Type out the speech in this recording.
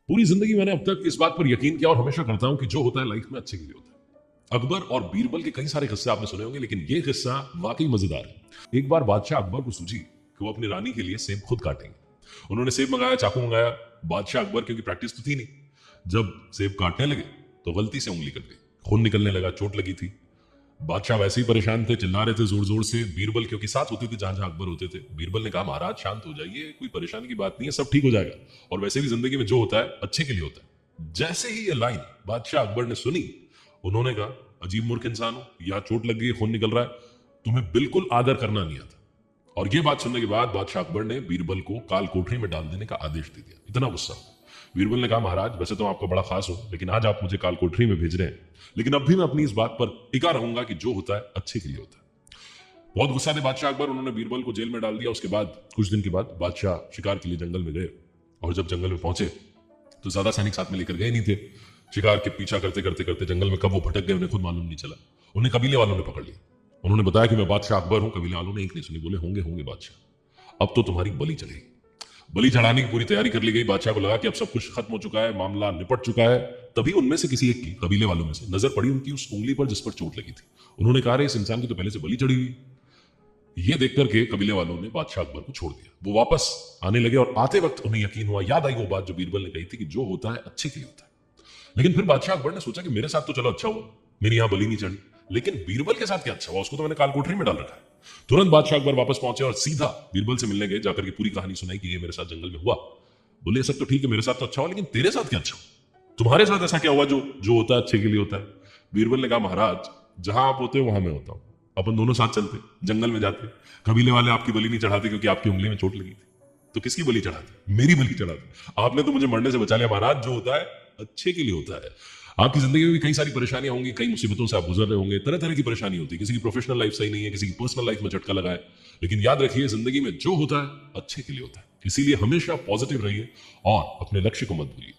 पूरी जिंदगी मैंने अब तक इस बात पर यकीन किया और हमेशा करता हूं कि जो होता है लाइफ में अच्छे के लिए होता है। अकबर और बीरबल के कई सारे किस्से आपने सुने होंगे, लेकिन यह किस्सा वाकई मजेदार है। एक बार बादशाह अकबर को सूझी कि वो अपनी रानी के लिए सेब खुद काटेंगे। उन्होंने सेब मंगाया, चाकू मंगाया। बादशाह अकबर, क्योंकि प्रैक्टिस तो थी नहीं, जब सेब काटने लगे तो गलती से उंगली कट गई, खून निकलने लगा, चोट लगी थी। बादशाह वैसे ही परेशान थे, चिल्ला रहे थे जोर जोर से। बीरबल क्योंकि साथ होते थे जहां जहां अकबर होते थे, बीरबल ने कहा महाराज शांत हो जाइए, कोई परेशानी की बात नहीं है, सब ठीक हो जाएगा। और वैसे भी जिंदगी में जो होता है अच्छे के लिए होता है। जैसे ही ये लाइन बादशाह अकबर ने सुनी, उन्होंने कहा अजीब मूर्ख इंसान हो, या चोट लग गई, खून निकल रहा है, तुम्हें बिल्कुल आदर करना नहीं आता। और ये बात सुनने के बाद बादशाह अकबर ने बीरबल को काल कोठरी में डाल देने का आदेश दे दिया। इतना गुस्सा। बीरबल ने कहा महाराज वैसे तो आपका बड़ा खास हो, लेकिन आज आप मुझे काल कोठरी में भेज रहे हैं, लेकिन अब भी मैं अपनी इस बात पर टिका रहूंगा कि जो होता है अच्छे के लिए होता है। बहुत गुस्सा थे बादशाह अकबर, उन्होंने बीरबल को जेल में डाल दिया। उसके बाद कुछ दिन के बाद बादशाह शिकार के लिए जंगल में गए, और जब जंगल में पहुंचे तो ज्यादा सैनिक साथ में लेकर गए नहीं थे। शिकार के पीछा करते करते करते जंगल में कब वो भटक गए उन्हें खुद मालूम नहीं चला। उन्हें कबीले वालों ने पकड़ लिया। उन्होंने बताया कि मैं बादशाह अकबर हूं। कबीले वालों ने एक नहीं सुनी, बोले होंगे होंगे बादशाह, अब तो तुम्हारी बलि चलेगी। बलि चढ़ाने की पूरी तैयारी कर ली गई। बादशाह को लगा कि अब सब कुछ खत्म हो चुका है, मामला निपट चुका है। तभी उनमें से किसी एक की, कबीले वालों में से, नजर पड़ी उनकी उस उंगली पर जिस पर चोट लगी थी। उन्होंने कहा इस इंसान की तो पहले से बलि चढ़ी हुई। ये देख करके कबीले वालों ने बादशाह अकबर को छोड़ दिया। वो वापस आने लगे और आते वक्त उन्हें यकीन हुआ, याद आई वो बात जो बीरबल ने कही थी कि जो होता है अच्छे के लिए होता है। लेकिन फिर बादशाह अकबर ने सोचा कि मेरे साथ तो चलो अच्छा हुआ, मेरी यहां बलि नहीं चढ़ी, लेकिन बीरबल के साथ क्या अच्छा हुआ, उसको तो मैंने काल कोठरी में डाल रखा है। तुरंत बादशाह अकबर वापस पहुंचे और सीधा बीरबल से मिलने गए। जाकर के पूरी कहानी सुनाई कि ये मेरे साथ जंगल में हुआ। बोले सब तो ठीक है, मेरे साथ तो अच्छा हुआ, लेकिन तेरे साथ क्या अच्छा हुआ, तुम्हारे साथ ऐसा क्या हुआ जो जो होता है अच्छे के लिए होता है। बीरबल ने कहा महाराज जहां आप होते हो वहां मैं होता हूं, अपन दोनों साथ चलते, जंगल में जाते, कबीले वाले आपकी बलि नहीं चढ़ाते क्योंकि आपकी उंगली में चोट लगी थी, तो किसकी बलि चढ़ाते, मेरी बलि चढ़ाते। आपने तो मुझे मरने से बचा लिया। महाराज जो होता है अच्छे के लिए होता है। आपकी जिंदगी में भी कई सारी परेशानियां होंगी, कई मुसीबतों से आप गुजर रहे होंगे, तरह तरह की परेशानी होती है। किसी की प्रोफेशनल लाइफ सही नहीं है, किसी की पर्सनल लाइफ में झटका लगा है, लेकिन याद रखिए जिंदगी में जो होता है अच्छे के लिए होता है। इसीलिए हमेशा पॉजिटिव रहिए और अपने लक्ष्य को मत भूलिए।